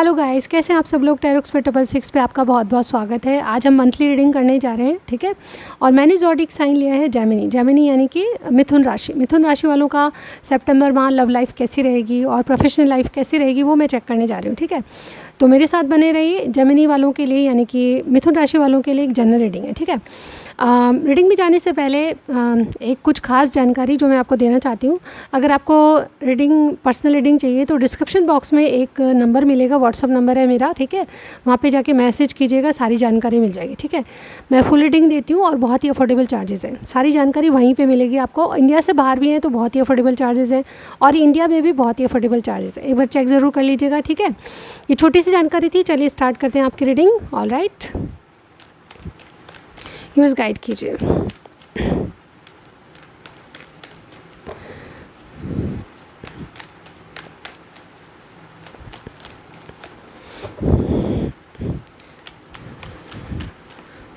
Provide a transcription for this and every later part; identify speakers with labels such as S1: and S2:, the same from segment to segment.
S1: Hello guys, कैसे हैं आप सब लोग। Tarot666 पे आपका बहुत बहुत स्वागत है। आज हम मंथली रीडिंग करने जा रहे हैं, ठीक है। और मैंने ज़ोडिएक साइन लिया है जेमिनी यानी कि मिथुन राशि वालों का सितंबर माह लव लाइफ कैसी रहेगी और प्रोफेशनल लाइफ कैसी रहेगी वो मैं चेक करने जा रही हूँ, ठीक है। तो मेरे साथ बने रहिए। जेमिनी वालों के लिए यानी कि मिथुन राशि वालों के लिए एक जनरल रीडिंग है, ठीक है। रीडिंग में जाने से पहले एक कुछ खास जानकारी जो मैं आपको देना चाहती हूँ। अगर आपको पर्सनल रीडिंग चाहिए तो डिस्क्रिप्शन बॉक्स में एक नंबर मिलेगा, व्हाट्सअप नंबर है मेरा, ठीक है। वहाँ पे जाके मैसेज कीजिएगा, सारी जानकारी मिल जाएगी, ठीक है। मैं फुल रीडिंग देती हूँ और बहुत ही अफोर्डेबल चार्जेस हैं। सारी जानकारी वहीं पे मिलेगी आपको। इंडिया से बाहर भी हैं तो बहुत ही अफोर्डेबल चार्जेस हैं और इंडिया में भी बहुत ही अफोर्डेबल चार्जेस हैं। एक बार चेक ज़रूर कर लीजिएगा, ठीक है। ये छोटी सी जानकारी थी। चलिए स्टार्ट करते हैं आपकी reading. All right, use guide कीजिए।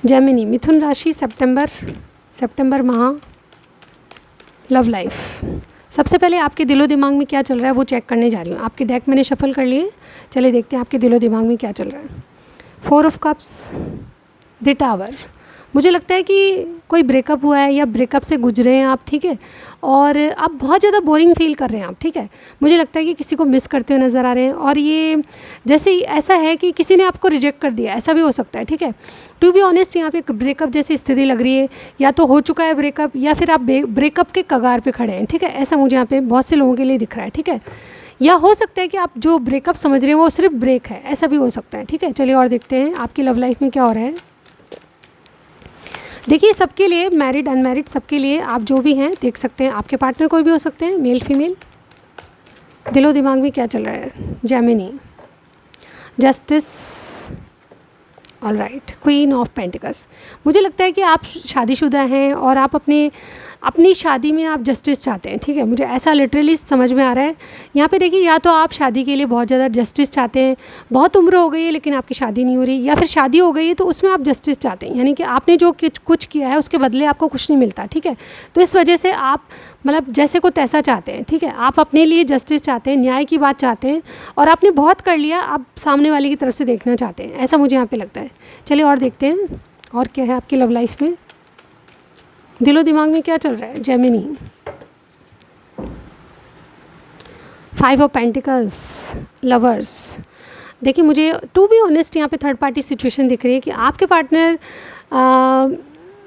S1: जेमिनी मिथुन राशि सितंबर माह लव लाइफ। सबसे पहले आपके दिलो दिमाग में क्या चल रहा है वो चेक करने जा रही हूँ। आपके डेक मैंने शफल कर लिए। चलिए देखते हैं आपके दिलो दिमाग में क्या चल रहा है। 4 ऑफ कप्स, द टावर। मुझे लगता है कि कोई ब्रेकअप हुआ है या ब्रेकअप से गुजरे हैं आप, ठीक है। और आप बहुत ज़्यादा बोरिंग फील कर रहे हैं आप, ठीक है। मुझे लगता है कि किसी को मिस करते हुए नज़र आ रहे हैं और ये जैसे ऐसा है कि किसी ने आपको रिजेक्ट कर दिया, ऐसा भी हो सकता है, ठीक है। टू बी ऑनेस्ट, यहाँ पे एक ब्रेकअप जैसी स्थिति लग रही है। या तो हो चुका है ब्रेकअप या फिर आप ब्रेकअप के कगार पे खड़े हैं, ठीक है। ऐसा मुझे यहाँ पे बहुत से लोगों के लिए दिख रहा है, ठीक है। या हो सकता है कि आप जो ब्रेकअप समझ रहे हैं वो सिर्फ ब्रेक है, ऐसा भी हो सकता है, ठीक है। चलिए और देखते हैं आपकी लव लाइफ में क्या हो रहा है। देखिए, सबके लिए, मैरिड अनमैरिड सबके लिए, आप जो भी हैं देख सकते हैं। आपके पार्टनर कोई भी हो सकते हैं, मेल फीमेल। दिलो दिमाग में क्या चल रहा है। Gemini, justice, all right, queen of pentacles. मुझे लगता है कि आप शादीशुदा हैं और आप अपनी शादी में आप जस्टिस चाहते हैं, ठीक है। मुझे ऐसा लिटरली समझ में आ रहा है। यहाँ पे देखिए, या तो आप शादी के लिए बहुत ज़्यादा जस्टिस चाहते हैं, बहुत उम्र हो गई है लेकिन आपकी शादी नहीं हो रही, या फिर शादी हो गई है तो उसमें आप जस्टिस चाहते हैं, यानी कि आपने जो कुछ किया है उसके बदले आपको कुछ नहीं मिलता, ठीक है। तो इस वजह से आप मतलब जैसे को तैसा चाहते हैं, ठीक है। आप अपने लिए जस्टिस चाहते हैं, न्याय की बात चाहते हैं और आपने बहुत कर लिया, आप सामने वाले की तरफ से देखना चाहते हैं, ऐसा मुझे यहाँ पे लगता है। चलिए और देखते हैं और क्या है आपकी लव लाइफ में। दिलो दिमाग में क्या चल रहा है। Gemini, 5 of pentacles, lovers. देखिए, मुझे टू बी ऑनेस्ट यहाँ पे थर्ड पार्टी सिचुएशन दिख रही है कि आपके पार्टनर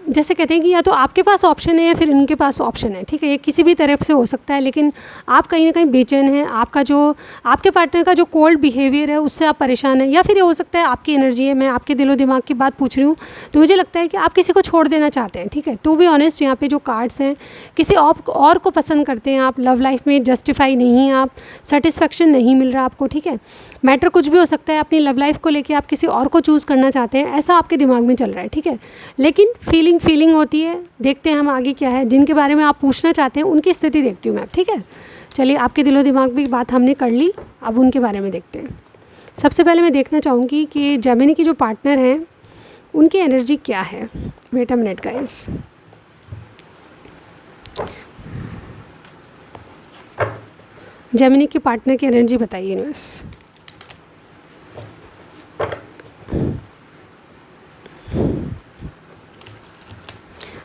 S1: जैसे कहते हैं कि या तो आपके पास ऑप्शन है या फिर इनके पास ऑप्शन है, ठीक है। ये किसी भी तरफ से हो सकता है, लेकिन आप कहीं ना कहीं बेचैन हैं। आपके पार्टनर का जो कोल्ड बिहेवियर है उससे आप परेशान हैं, या फिर ये हो सकता है आपकी एनर्जी है। मैं आपके दिलो दिमाग की बात पूछ रही हूँ तो मुझे लगता है कि आप किसी को छोड़ देना चाहते हैं, ठीक है। टू बी ऑनेस्ट, यहाँ पे जो कार्ड्स हैं, किसी और को पसंद करते हैं आप। लव लाइफ में जस्टिफाई नहीं, आप सेटिस्फेक्शन नहीं मिल रहा आपको, ठीक है। मैटर कुछ भी हो सकता है। अपनी लव लाइफ को लेके आप किसी और को चूज़ करना चाहते हैं, ऐसा आपके दिमाग में चल रहा है, ठीक है। लेकिन फीलिंग होती है। देखते हैं हम आगे क्या है। जिनके बारे में आप पूछना चाहते हैं उनकी स्थिति देखती हूँ मैं, ठीक है। चलिए, आपके दिलो दिमाग की बात हमने कर ली, अब उनके बारे में देखते हैं। सबसे पहले मैं देखना चाहूँगी कि जेमिनी की जो पार्टनर हैं उनकी एनर्जी क्या है। Wait a minute guys. Gemini के पार्टनर की एनर्जी बताइए यूनिवर्स।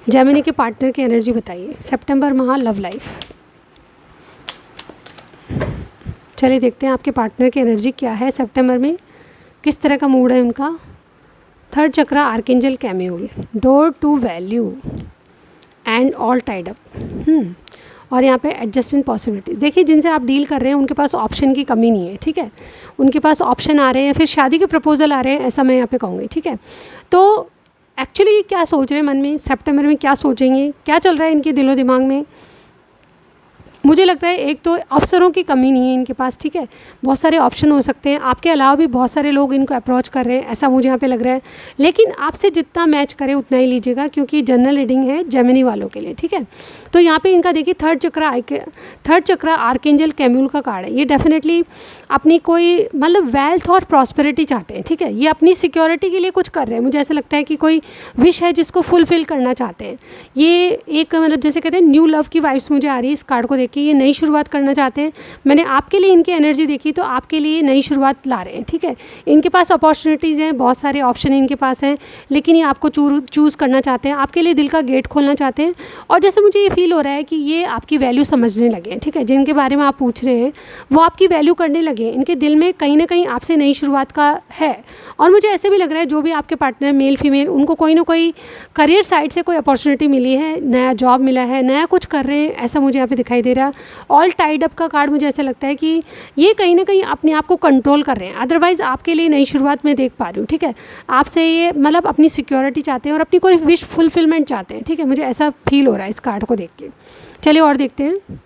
S1: जेमिनी के पार्टनर की एनर्जी बताइए। सितंबर माह लव लाइफ। चलिए देखते हैं आपके पार्टनर की एनर्जी क्या है सितंबर में, किस तरह का मूड है उनका। Third chakra, archangel Chamuel, door to value and all tied up. और यहाँ पे एडजस्टेंट पॉसिबिलिटी। देखिए, जिनसे आप डील कर रहे हैं उनके पास ऑप्शन की कमी नहीं है, ठीक है। उनके पास ऑप्शन आ रहे हैं, फिर शादी के प्रपोजल आ रहे हैं, ऐसा मैं यहाँ पे कहूँगी, ठीक है। तो एक्चुअली क्या सोच रहे हैं मन में, सितंबर में क्या सोचेंगे, क्या चल रहा है इनके दिलो दिमाग में। मुझे लगता है एक तो अवसरों की कमी नहीं है इनके पास, ठीक है। बहुत सारे ऑप्शन हो सकते हैं, आपके अलावा भी बहुत सारे लोग इनको अप्रोच कर रहे हैं, ऐसा मुझे यहाँ पे लग रहा है। लेकिन आपसे जितना मैच करे उतना ही लीजिएगा, क्योंकि जनरल रीडिंग है जेमिनी वालों के लिए, ठीक है। तो यहाँ पे इनका देखिए थर्ड चक्रा आर्कएंजल कैम्यूल का कार्ड है। ये डेफिनेटली अपनी कोई मतलब वेल्थ और प्रॉस्पेरिटी चाहते हैं, ठीक है। ये अपनी सिक्योरिटी के लिए कुछ कर रहे हैं। मुझे ऐसा लगता है कि कोई विश है जिसको फुलफिल करना चाहते हैं। ये एक मतलब जैसे कहते हैं न्यू लव की वाइब्स मुझे आ रही है इस कार्ड को देख कि ये नई शुरुआत करना चाहते हैं। मैंने आपके लिए इनकी एनर्जी देखी तो आपके लिए नई शुरुआत ला रहे हैं, ठीक है। इनके पास अपॉर्चुनिटीज़ हैं, बहुत सारे ऑप्शन इनके पास हैं, लेकिन ये आपको चूज़ करना चाहते हैं, आपके लिए दिल का गेट खोलना चाहते हैं। और जैसे मुझे ये फील हो रहा है कि ये आपकी वैल्यू समझने लगे हैं, ठीक है। जिनके बारे में आप पूछ रहे हैं वो आपकी वैल्यू करने लगे हैं। इनके दिल में कहीं ना कहीं आपसे नई शुरुआत का है। और मुझे ऐसे भी लग रहा है जो भी आपके पार्टनर मेल फीमेल, उनको कोई ना कोई करियर साइड से कोई अपॉर्चुनिटी मिली है, नया जॉब मिला है, नया कुछ कर रहे हैं, ऐसा मुझे यहाँ पे दिखाई दे रहा है। ऑल टाइड अप का कार्ड मुझे ऐसा लगता है कि ये कहीं ना कहीं अपने आप को कंट्रोल कर रहे हैं। अदरवाइज़ आपके लिए नई शुरुआत मैं देख पा रही हूँ, ठीक है। आपसे ये मतलब अपनी सिक्योरिटी चाहते हैं और अपनी कोई विश फुलफिलमेंट चाहते हैं, ठीक है। मुझे ऐसा फील हो रहा है इस कार्ड को देख के। चलिए और देखते हैं।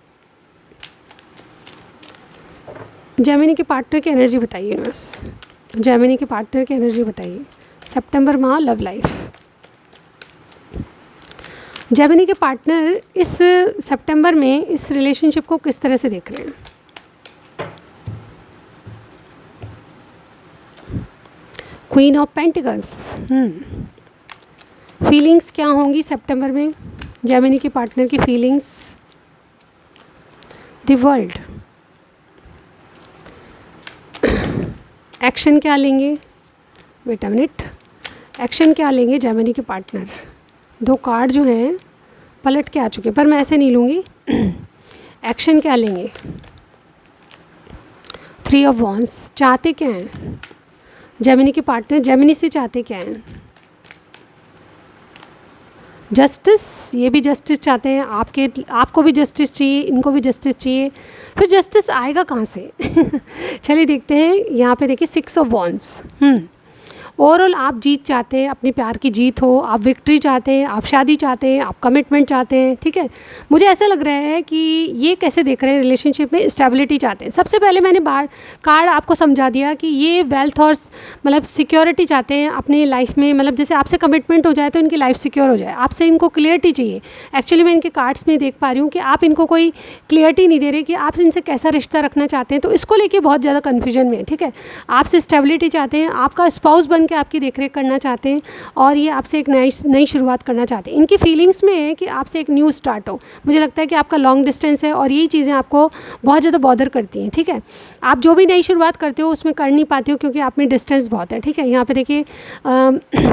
S1: जेमिनी के पार्टनर की एनर्जी बताइए यूनिवर्स, जेमिनी के पार्टनर की एनर्जी बताइए सितंबर माह लव लाइफ। जेमिनी के पार्टनर इस सितंबर में इस रिलेशनशिप को किस तरह से देख रहे हैं? Queen of pentacles. फीलिंग्स क्या होंगी सितंबर में जेमिनी के पार्टनर की फीलिंग्स? The world. एक्शन क्या लेंगे? वेट अ मिनट, एक्शन क्या लेंगे जेमिनी के पार्टनर? दो कार्ड जो हैं पलट के आ चुके, पर मैं ऐसे नहीं लूँगी। एक्शन क्या लेंगे? 3 ऑफ वॉन्ड्स। चाहते क्या हैं जेमिनी के पार्टनर? जेमिनी से चाहते क्या हैं? जस्टिस। ये भी जस्टिस चाहते हैं, आपको भी जस्टिस चाहिए, इनको भी जस्टिस चाहिए। फिर जस्टिस आएगा कहाँ से? चलिए देखते हैं। यहाँ पे देखिए 6 ऑफ वॉन्ड्स। ओवरऑल आप जीत चाहते हैं, अपने प्यार की जीत हो, आप विक्ट्री चाहते हैं, आप शादी चाहते हैं, आप कमिटमेंट चाहते हैं, ठीक है। मुझे ऐसा लग रहा है कि ये कैसे देख रहे हैं रिलेशनशिप में, स्टेबिलिटी चाहते हैं। सबसे पहले मैंने कार्ड आपको समझा दिया कि ये वेल्थ और मतलब सिक्योरिटी चाहते हैं अपनी लाइफ में। मतलब जैसे आपसे कमिटमेंट हो जाए तो इनकी लाइफ सिक्योर हो जाए, आपसे इनको क्लियरिटी चाहिए। एक्चुअली मैं इनके कार्ड्स में देख पा रही हूँ कि आप इनको कोई क्लियरिटी नहीं दे रहे कि आप इनसे कैसा रिश्ता रखना चाहते हैं, तो इसको लेके बहुत ज़्यादा कन्फ्यूजन में है, ठीक है। आपसे स्टेबिलिटी चाहते हैं, आपका स्पाउस बन के आपकी देखरेख करना चाहते हैं, और ये आपसे एक नई शुरुआत करना चाहते हैं। इनकी फीलिंग्स में है कि आपसे एक न्यू स्टार्ट हो। मुझे लगता है कि आपका लॉन्ग डिस्टेंस है और यही चीज़ें आपको बहुत ज़्यादा बॉदर करती हैं, ठीक है। आप जो भी नई शुरुआत करते हो उसमें कर नहीं पाते हो क्योंकि आप में डिस्टेंस बहुत है, ठीक है। यहाँ पे देखिए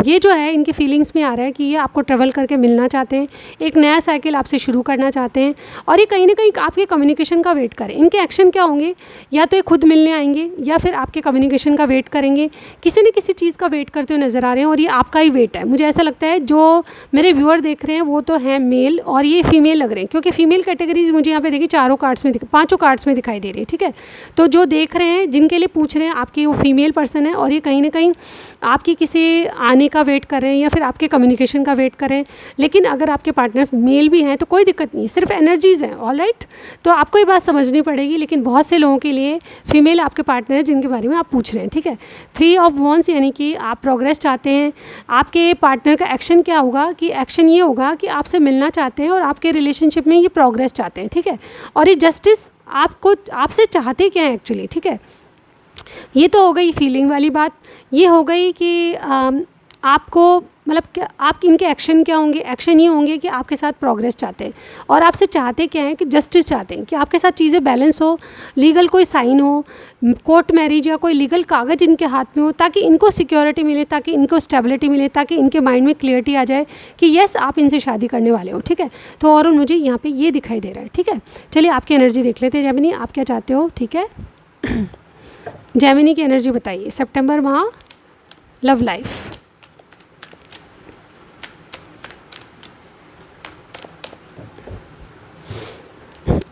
S1: ये जो है इनकी फीलिंग्स में आ रहा है कि ये आपको ट्रेवल करके मिलना चाहते हैं, एक नया साइकिल आपसे शुरू करना चाहते हैं, और ये कहीं ना कहीं आपके कम्युनिकेशन का वेट करें। इनके एक्शन क्या होंगे? या तो ये खुद मिलने आएंगे या फिर आपके कम्युनिकेशन का वेट करेंगे, किसी न किसी चीज़ का वेट करते हुए नज़र आ रहे हैं, और ये आपका ही वेट है। मुझे ऐसा लगता है जो मेरे व्यूअर देख रहे हैं वो तो हैं मेल और ये फीमेल लग रहे हैं, क्योंकि फीमेल कैटेगरीज मुझे यहाँ पे देखिए पांचों कार्ड्स में दिखाई दे रही है, ठीक है। तो जो देख रहे हैं, जिनके लिए पूछ रहे हैं, आपकी वो फीमेल पर्सन है और ये कहीं ना कहीं आपकी किसी आने का वेट कर रहे हैं या फिर आपके कम्युनिकेशन का वेट कर रहे हैं। लेकिन अगर आपके पार्टनर मेल भी हैं तो कोई दिक्कत नहीं है, सिर्फ एनर्जीज़ हैं, ऑलराइट। तो आपको ये बात समझनी पड़ेगी, लेकिन बहुत से लोगों के लिए फीमेल आपके पार्टनर है जिनके बारे में आप पूछ रहे हैं, ठीक है। 3 ऑफ वॉन्ड्स यानी कि आप प्रोग्रेस चाहते हैं। आपके पार्टनर का एक्शन क्या होगा? कि एक्शन ये होगा कि आपसे मिलना चाहते हैं और आपके रिलेशनशिप में ये प्रोग्रेस चाहते हैं, ठीक है। और ये जस्टिस आपसे चाहते क्या है एक्चुअली, ठीक है। ये तो हो गई फीलिंग वाली बात। ये हो गई कि आपको मतलब क्या आप इनके एक्शन क्या होंगे? एक्शन ये होंगे कि आपके साथ प्रोग्रेस चाहते हैं और आपसे चाहते क्या हैं कि जस्टिस चाहते हैं कि आपके साथ चीज़ें बैलेंस हो, लीगल कोई साइन हो, कोर्ट मैरिज या कोई लीगल कागज़ इनके हाथ में हो, ताकि इनको सिक्योरिटी मिले, ताकि इनको स्टेबिलिटी मिले, ताकि इनके माइंड में क्लियरिटी आ जाए कि यस आप इनसे शादी करने वाले हो, ठीक है। तो और मुझे यहाँ पे ये दिखाई दे रहा है, ठीक है। चलिए आपकी एनर्जी देख लेते हैं जेमिनी, आप क्या चाहते हो, ठीक है। जेमिनी की एनर्जी बताइए सितंबर माह लव लाइफ।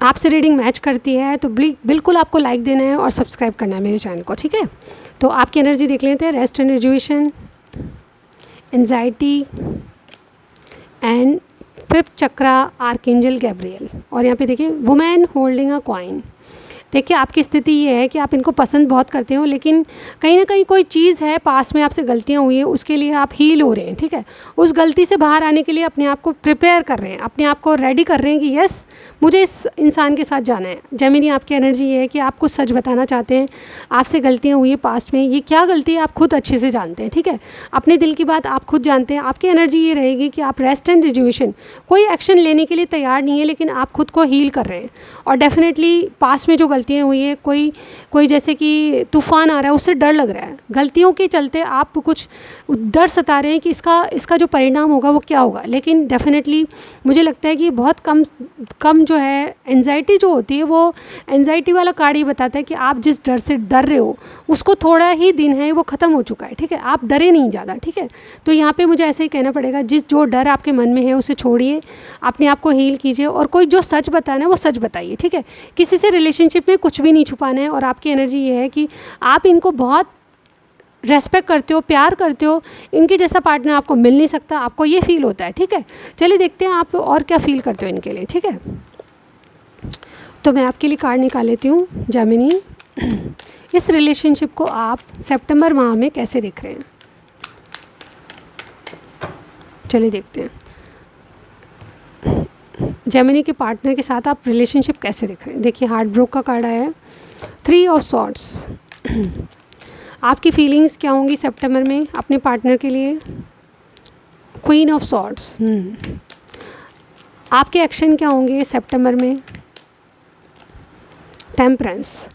S1: आपसे रीडिंग मैच करती है तो बिल्कुल आपको लाइक देना है और सब्सक्राइब करना है मेरे चैनल को, ठीक है। तो आपकी एनर्जी देख लेते हैं। Rest and rejuvenation, anxiety and 5th chakra, archangel Gabriel. और यहाँ पे देखिए वुमेन होल्डिंग अ कॉइन। देखिए आपकी स्थिति ये है कि आप इनको पसंद बहुत करते हो, लेकिन कहीं ना कहीं कोई चीज़ है पास में आपसे गलतियाँ हुई है, उसके लिए आप हील हो रहे हैं, ठीक है। उस गलती से बाहर आने के लिए अपने आप को प्रिपेयर कर रहे हैं, अपने आप को रेडी कर रहे हैं कि यस मुझे इस इंसान के साथ जाना है। जेमिनी आपकी एनर्जी ये है कि आप कुछ सच बताना चाहते हैं, आपसे गलतियाँ हुई है पास्ट में, ये क्या गलती है आप खुद अच्छे से जानते हैं, ठीक है। अपने दिल की बात आप खुद जानते हैं। आपकी एनर्जी ये रहेगी कि आप रेस्ट एंड रिजुवेशन, कोई एक्शन लेने के लिए तैयार नहीं है, लेकिन आप खुद को हील कर रहे हैं। और डेफिनेटली पास्ट में जो गलतियाँ हुई है, कोई जैसे कि तूफ़ान आ रहा है उससे डर लग रहा है, गलतियों के चलते आप कुछ डर सता रहे हैं कि इसका जो परिणाम होगा वो क्या होगा। लेकिन डेफिनेटली मुझे लगता है कि बहुत कम जो है एंजाइटी जो होती है, वो एंजाइटी वाला कार्ड ये बताता है कि आप जिस डर से डर रहे हो उसको थोड़ा ही दिन है वो ख़त्म हो चुका है, ठीक है। आप डरे नहीं ज़्यादा, ठीक है। तो यहाँ पे मुझे ऐसे ही कहना पड़ेगा, जो डर आपके मन में है उसे छोड़िए, अपने आप को हील कीजिए, और कोई जो सच बताना है वो सच बताइए, ठीक है। किसी से रिलेशनशिप में कुछ भी नहीं छुपाना है। और आपकी एनर्जी ये है कि आप इनको बहुत रेस्पेक्ट करते हो, प्यार करते हो, इनके जैसा पार्टनर आपको मिल नहीं सकता, आपको ये फील होता है, ठीक है। चलिए देखते हैं आप और क्या फील करते हो इनके लिए, ठीक है। तो मैं आपके लिए कार्ड निकाल लेती हूँ जेमिनी। इस रिलेशनशिप को आप सितंबर माह में कैसे देख रहे हैं, चलिए देखते हैं। जेमिनी के पार्टनर के साथ आप रिलेशनशिप कैसे देख रहे हैं। देखिए हार्ट ब्रोक का कार्ड आया है, 3 ऑफ सॉर्ड्स। आपकी फीलिंग्स क्या होंगी सितंबर में अपने पार्टनर के लिए, क्वीन ऑफ सॉर्ड्स। आपके एक्शन क्या होंगे सितंबर में, टेम्परेंस।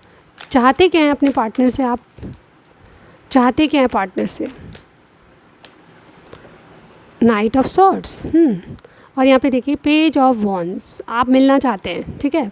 S1: चाहते क्या हैं अपने पार्टनर से, आप चाहते क्या हैं पार्टनर से, नाइट ऑफ सॉर्ड्स। और यहाँ पे देखिए पेज ऑफ वॉन्ड्स, आप मिलना चाहते हैं, ठीक है।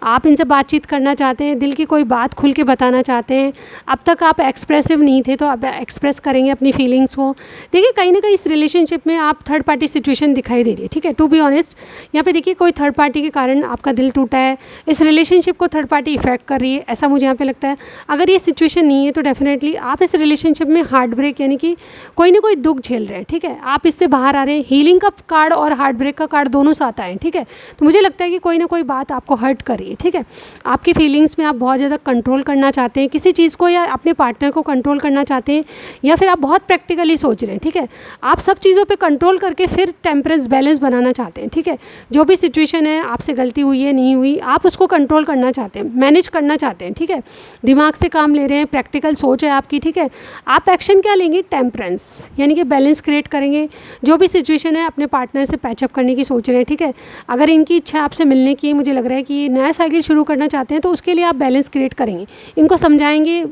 S1: आप इनसे बातचीत करना चाहते हैं, दिल की कोई बात खुल के बताना चाहते हैं। अब तक आप एक्सप्रेसिव नहीं थे तो अब एक्सप्रेस करेंगे अपनी फीलिंग्स को। देखिए कहीं ना कहीं इस रिलेशनशिप में आप थर्ड पार्टी सिचुएशन दिखाई दे रही है, ठीक है। टू बी ऑनेस्ट यहाँ पे देखिए कोई थर्ड पार्टी के कारण आपका दिल टूटा है, इस रिलेशनशिप को थर्ड पार्टी इफेक्ट कर रही है, ऐसा मुझे यहाँ पे लगता है। अगर ये सिचुएशन नहीं है तो डेफिनेटली आप इस रिलेशनशिप में हार्ट ब्रेक यानी कि कोई ना कोई दुख झेल रहे हैं, ठीक है। आप इससे बाहर आ रहे हैं, हीलिंग का कार्ड और हार्ट ब्रेक का कार्ड दोनों साथ आए हैं, ठीक है। तो मुझे लगता है कि कोई ना कोई बात आपको हर्ट कर रही है, ठीक है। आपकी फीलिंग्स में आप बहुत ज़्यादा कंट्रोल करना चाहते हैं किसी चीज़ को, या अपने पार्टनर को कंट्रोल करना चाहते हैं, या फिर आप बहुत प्रैक्टिकली सोच रहे हैं, ठीक है। आप सब चीज़ों पे कंट्रोल करके फिर टेम्परेंस बैलेंस बनाना चाहते हैं, ठीक है। जो भी सिचुएशन है, आपसे गलती हुई है नहीं हुई, आप उसको कंट्रोल करना चाहते हैं, मैनेज करना चाहते हैं, ठीक है। दिमाग से काम ले रहे हैं, प्रैक्टिकल सोच है आपकी, ठीक है। आप एक्शन क्या लेंगे, टेम्परेंस यानी कि बैलेंस क्रिएट करेंगे। जो भी सिचुएशन है अपने पार्टनर से पैचअप करने की सोच रहे हैं, ठीक है। अगर इनकी इच्छा आपसे मिलने की है, मुझे लग रहा है कि ये नया साइकिल शुरू करना चाहते हैं, तो उसके लिए आप बैलेंस क्रिएट करेंगे, इनको समझाएंगे।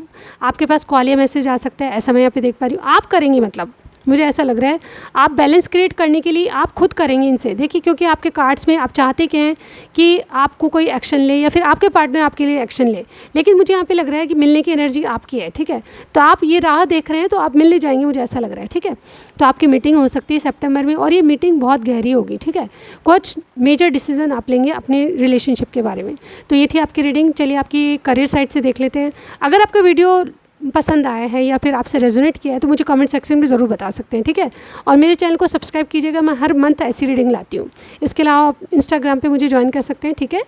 S1: आपके पास कॉल या मैसेज आ सकता है, ऐसा मैं यहाँ पे देख पा रही हूँ। आप करेंगे, मतलब मुझे ऐसा लग रहा है आप बैलेंस क्रिएट करने के लिए आप खुद करेंगे इनसे। देखिए क्योंकि आपके कार्ड्स में आप चाहते क्या हैं कि आपको कोई एक्शन ले या फिर आपके पार्टनर आपके लिए एक्शन ले, लेकिन मुझे यहाँ पे लग रहा है कि मिलने की एनर्जी आपकी है, ठीक है। तो आप ये राह देख रहे हैं तो आप मिलने जाएंगे, मुझे ऐसा लग रहा है, ठीक है। तो आपकी मीटिंग हो सकती है सितंबर में, और ये मीटिंग बहुत गहरी होगी, ठीक है। कुछ मेजर डिसीजन आप लेंगे अपने रिलेशनशिप के बारे में। तो ये थी आपकी रीडिंग। चलिए आपकी करियर साइड से देख लेते हैं। अगर आपका वीडियो पसंद आया है या फिर आपसे रेजोनेट किया है तो मुझे कमेंट सेक्शन में ज़रूर बता सकते हैं, ठीक है। और मेरे चैनल को सब्सक्राइब कीजिएगा, मैं हर मंथ ऐसी रीडिंग लाती हूँ। इसके अलावा आप इंस्टाग्राम पे मुझे ज्वाइन कर सकते हैं, ठीक है।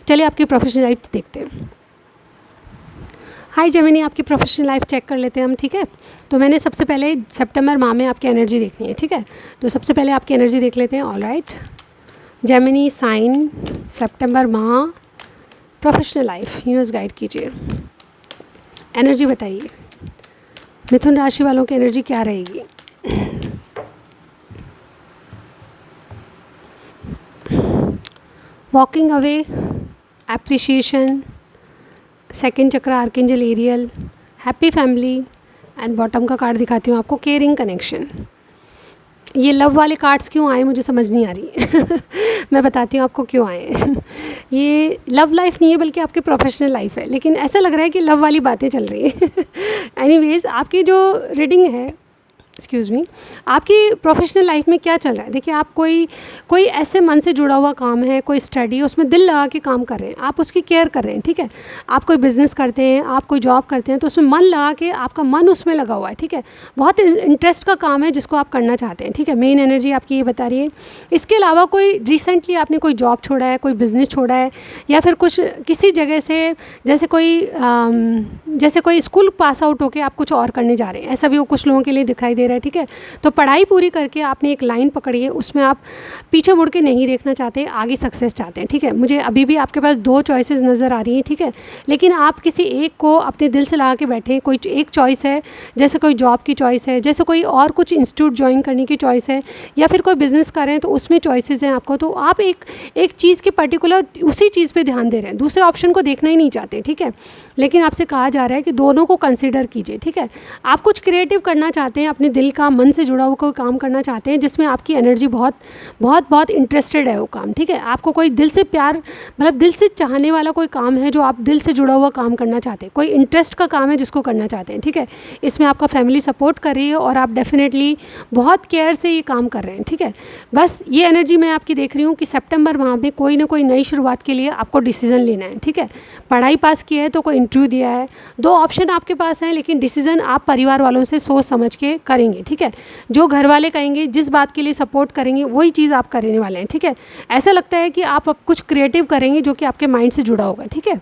S1: चलिए आपकी प्रोफेशनल लाइफ देखते हैं। हाय जेमिनी, आपकी प्रोफेशनल लाइफ चेक कर लेते हैं हम, ठीक है। तो मैंने सबसे पहले सितंबर माह में आपकी एनर्जी देखनी है, ठीक है। तो सबसे पहले आपकी एनर्जी देख लेते हैं। ऑल राइट जेमिनी साइन सितंबर माह प्रोफेशनल लाइफ यूनिवर्स गाइड कीजिए, एनर्जी बताइए। मिथुन राशि वालों की एनर्जी क्या रहेगी। Walking away, appreciation, second chakra archangel Ariel, happy family, and bottom का कार्ड दिखाती हूँ आपको, केयरिंग कनेक्शन। ये लव वाले कार्ड्स क्यों आए मुझे समझ नहीं आ रही मैं बताती हूँ आपको क्यों आए ये लव लाइफ नहीं है बल्कि आपकी प्रोफेशनल लाइफ है, लेकिन ऐसा लग रहा है कि लव वाली बातें चल रही है एनीवेज आपकी जो रीडिंग है एक्सक्यूज़ मी, आपकी प्रोफेशनल लाइफ में क्या चल रहा है? देखिए, आप कोई ऐसे मन से जुड़ा हुआ काम है, कोई स्टडी, उसमें दिल लगा के काम कर रहे हैं, आप उसकी केयर कर रहे हैं, ठीक है। आप कोई बिज़नेस करते हैं, आप कोई जॉब करते हैं, तो उसमें मन लगा के आपका मन उसमें लगा हुआ है, ठीक है। बहुत इंटरेस्ट का काम है जिसको आप करना चाहते हैं, ठीक है। मेन एनर्जी आपकी ये बता रही है। इसके अलावा कोई रिसेंटली आपने कोई जॉब छोड़ा है, कोई बिज़नेस छोड़ा है, या फिर कुछ किसी जगह से जैसे कोई स्कूल पास आउट होके आप कुछ और करने जा रहे हैं, ऐसा भी वो कुछ लोगों के लिए दिखाई दे रहा है, ठीक है। तो पढ़ाई पूरी करके आपने एक लाइन पकड़ी है, उसमें आप पीछे मुड़ के नहीं देखना चाहते, आगे सक्सेस चाहते हैं, ठीक है। मुझे अभी भी आपके पास 2 चॉइसेस नज़र आ रही हैं, ठीक है। लेकिन आप किसी एक को अपने दिल से लगा के बैठे हैं। कोई एक चॉइस है, जैसे कोई जॉब की चॉइस है, जैसे कोई और कुछ इंस्टीट्यूट ज्वाइन करने की चॉइस है, या फिर कोई बिज़नेस कर रहे हैं तो उसमें चॉइसेस हैं आपको। तो आप एक चीज़ के पर्टिकुलर उसी चीज़ पे ध्यान दे रहे हैं, दूसरे ऑप्शन को देखना ही नहीं चाहते, ठीक है। लेकिन आपसे कहा जा रहा है कि दोनों को कंसिडर कीजिए, ठीक है। आप कुछ क्रिएटिव करना चाहते हैं, अपने दिल का, मन से जुड़ा हुआ कोई काम करना चाहते हैं जिसमें आपकी एनर्जी बहुत बहुत बहुत इंटरेस्टेड है वो काम, ठीक है। आपको कोई दिल से प्यार, मतलब दिल से चाहने वाला कोई काम है जो आप दिल से जुड़ा हुआ काम करना चाहते हैं, कोई इंटरेस्ट का काम है जिसको करना चाहते हैं, ठीक है। इसमें आपका फैमिली सपोर्ट कर रही है और आप डेफिनेटली बहुत केयर से ये काम कर रहे हैं, ठीक है। बस ये एनर्जी मैं आपकी देख रही हूँ कि सितंबर माह में कोई ना कोई नई शुरुआत के लिए आपको डिसीजन लेना है, ठीक है। पढ़ाई पास की है तो कोई इंटरव्यू दिया है, 2 ऑप्शन आपके पास हैं, लेकिन डिसीजन आप परिवार वालों से सोच समझ के करेंगे, ठीक है। जो घर वाले कहेंगे, जिस बात के लिए सपोर्ट करेंगे, वही चीज़ आप करने वाले हैं, ठीक है। ऐसा लगता है कि आप अब कुछ क्रिएटिव करेंगे जो कि आपके माइंड से जुड़ा होगा, ठीक है।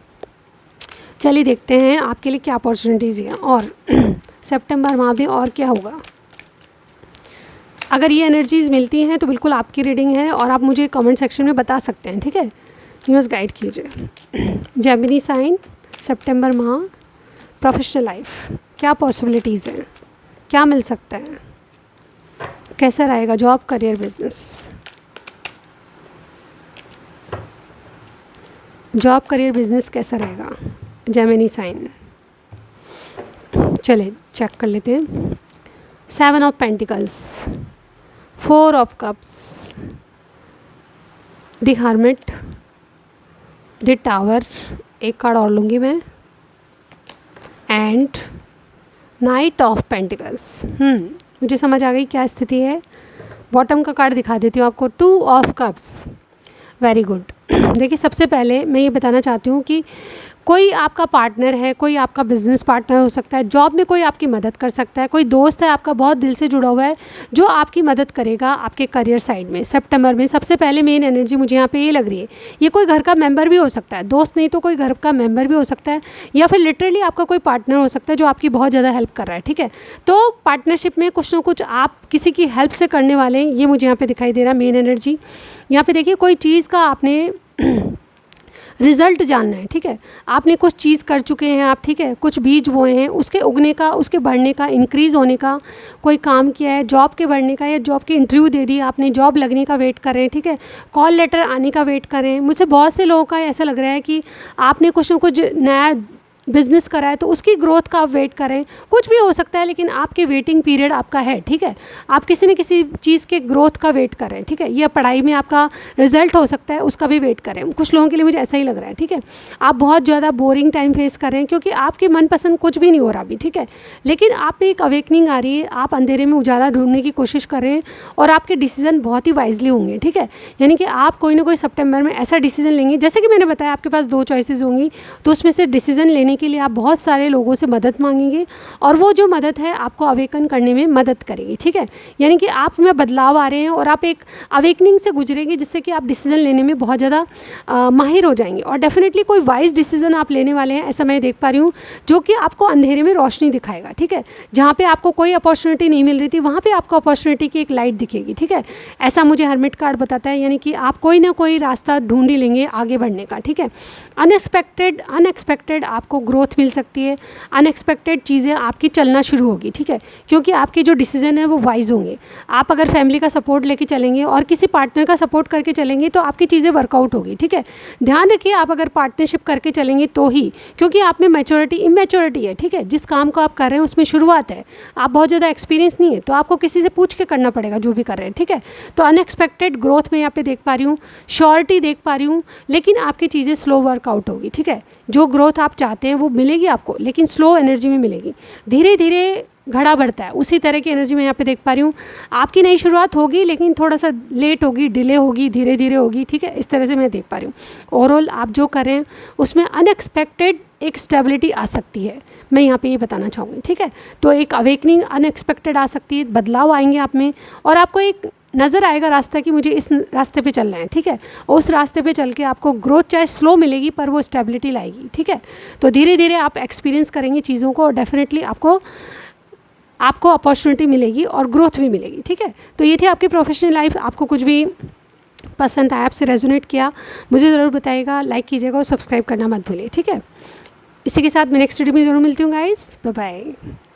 S1: चलिए देखते हैं आपके लिए क्या अपॉर्चुनिटीज़ हैं और सितंबर माह में और क्या होगा। अगर ये एनर्जीज़ मिलती हैं तो बिल्कुल आपकी रीडिंग है और आप मुझे कमेंट सेक्शन में बता सकते हैं, ठीक है। यूनिवर्स गाइड कीजिए। जेमिनी साइन, सितंबर माह, प्रोफेशनल लाइफ, क्या पॉसिबिलिटीज़ हैं, क्या मिल सकता है, कैसा रहेगा job, career, business. Job, career, business कैसा रहेगा जेमिनी साइन। चले चेक कर लेते हैं। 7 of pentacles, 4 of cups, the hermit, the tower, एक कार्ड और लूँगी मैं, एंड नाइट ऑफ पेंटिकल्स। मुझे समझ आ गई क्या स्थिति है। बॉटम का कार्ड दिखा देती हूँ आपको, 2 ऑफ कप्स। Very good. देखिए, सबसे पहले मैं ये बताना चाहती हूँ कि कोई आपका पार्टनर है, कोई आपका बिजनेस पार्टनर हो सकता है, जॉब में कोई आपकी मदद कर सकता है, कोई दोस्त है आपका बहुत दिल से जुड़ा हुआ है जो आपकी मदद करेगा आपके करियर साइड में। सितंबर में सबसे पहले मेन एनर्जी मुझे यहाँ पे ये लग रही है, ये कोई घर का मेंबर भी हो सकता है, दोस्त नहीं तो कोई घर का मेंबर भी हो सकता है, या फिर लिटरली आपका कोई पार्टनर हो सकता है जो आपकी बहुत ज़्यादा हेल्प कर रहा है, ठीक है। तो पार्टनरशिप में कुछ ना कुछ आप किसी की हेल्प से करने वाले हैं, ये मुझे यहाँ पर दिखाई दे रहा है मेन एनर्जी। यहाँ पर देखिए, कोई चीज़ का आपने रिज़ल्ट जानना है, ठीक है। आपने कुछ चीज़ कर चुके हैं आप, ठीक है, कुछ बीज बोए हैं, उसके उगने का, उसके बढ़ने का, इंक्रीज़ होने का कोई काम किया है, जॉब के बढ़ने का, या जॉब के इंटरव्यू दे दी आपने, जॉब लगने का वेट कर रहे हैं, ठीक है, कॉल लेटर आने का वेट कर रहे हैं। मुझे बहुत से लोगों का ऐसा लग रहा है कि आपने कुछ ना कुछ नया बिज़नेस करा है तो उसकी ग्रोथ का आप वेट करें, कुछ भी हो सकता है, लेकिन आपके वेटिंग पीरियड आपका है, ठीक है। आप किसी न किसी चीज़ के ग्रोथ का वेट करें, ठीक है। या पढ़ाई में आपका रिजल्ट हो सकता है, उसका भी वेट करें। कुछ लोगों के लिए मुझे ऐसा ही लग रहा है, ठीक है। आप बहुत ज़्यादा बोरिंग टाइम फेस कर रहे हैं क्योंकि आपके मनपसंद कुछ भी नहीं हो रहा अभी, ठीक है। लेकिन आप में एक अवेकनिंग आ रही है, आप अंधेरे में उजाला ढूंढने की कोशिश कर रहे हैं और आपके डिसीजन बहुत ही वाइजली होंगे, ठीक है। यानी कि आप कोई ना कोई सितंबर में ऐसा डिसीजन लेंगे, जैसे कि मैंने बताया आपके पास 2 चॉइसेस होंगी, तो उसमें से डिसीजन लेने के लिए आप बहुत सारे लोगों से मदद मांगेंगे और वो जो मदद है आपको अवेकन करने में मदद करेगी, ठीक है। यानी कि आप में बदलाव आ रहे हैं और आप एक अवेकनिंग से गुजरेंगे जिससे कि आप डिसीजन लेने में बहुत ज़्यादा माहिर हो जाएंगे और डेफिनेटली कोई वाइज डिसीजन आप लेने वाले हैं, ऐसा मैं देख पा रही हूँ, जो कि आपको अंधेरे में रोशनी दिखाएगा, ठीक है। जहाँ पे आपको कोई अपॉर्चुनिटी नहीं मिल रही थी वहाँ पे आपको अपॉर्चुनिटी की एक लाइट दिखेगी, ठीक है। ऐसा मुझे हर्मिट कार्ड बताता है, यानी कि आप कोई ना कोई रास्ता ढूंढ ही लेंगे आगे बढ़ने का, ठीक है। अनएक्सपेक्टेड आपको ग्रोथ मिल सकती है, अनएक्सपेक्टेड चीज़ें आपकी चलना शुरू होगी, ठीक है, क्योंकि आपके जो डिसीजन है वो वाइज होंगे। आप अगर फैमिली का सपोर्ट लेके चलेंगे और किसी पार्टनर का सपोर्ट करके चलेंगे तो आपकी चीज़ें वर्कआउट होगी, ठीक है। ध्यान रखिए, आप अगर पार्टनरशिप करके चलेंगे तो ही, क्योंकि आप में इमेच्योरिटी है, ठीक है। जिस काम को आप कर रहे हैं उसमें शुरुआत है, आप बहुत ज़्यादा एक्सपीरियंस नहीं है, तो आपको किसी से पूछ के करना पड़ेगा जो भी कर रहे हैं, ठीक है। तो अनएक्सपेक्टेड ग्रोथ में यहाँ पे देख पा रही हूँ, श्योरिटी देख पा रही हूँ, लेकिन आपकी चीज़ें स्लो वर्कआउट होगी, ठीक है। जो ग्रोथ आप चाहते हैं वो मिलेगी आपको, लेकिन स्लो एनर्जी में मिलेगी। धीरे धीरे घड़ा बढ़ता है, उसी तरह की एनर्जी मैं यहाँ पे देख पा रही हूँ। आपकी नई शुरुआत होगी लेकिन थोड़ा सा लेट होगी, डिले होगी, धीरे धीरे होगी, ठीक है, इस तरह से मैं देख पा रही हूँ। ओवरऑल आप जो कर रहे हैं उसमें अनएक्सपेक्टेड एक स्टेबिलिटी आ सकती है, मैं यहाँ पे ये बताना चाहूँगी, ठीक है। तो एक अवेकनिंग अनएक्सपेक्टेड आ सकती है, बदलाव आएंगे आप में, और आपको एक नज़र आएगा रास्ता कि मुझे इस रास्ते पे चलना है, ठीक है। और उस रास्ते पे चल के आपको ग्रोथ चाहे स्लो मिलेगी पर वो स्टेबिलिटी लाएगी, ठीक है। तो धीरे धीरे आप एक्सपीरियंस करेंगे चीज़ों को और डेफिनेटली आपको अपॉर्चुनिटी मिलेगी और ग्रोथ भी मिलेगी, ठीक है। तो ये थी आपकी प्रोफेशनल लाइफ। आपको कुछ भी पसंद आया, आपसे रेजोनेट किया, मुझे ज़रूर बताइएगा, लाइक कीजिएगा और सब्सक्राइब करना मत भूलिए, ठीक है। इसी के साथ मैं नेक्स्ट वीडियो में ज़रूर मिलती हूँ गाइस, बाय बाय।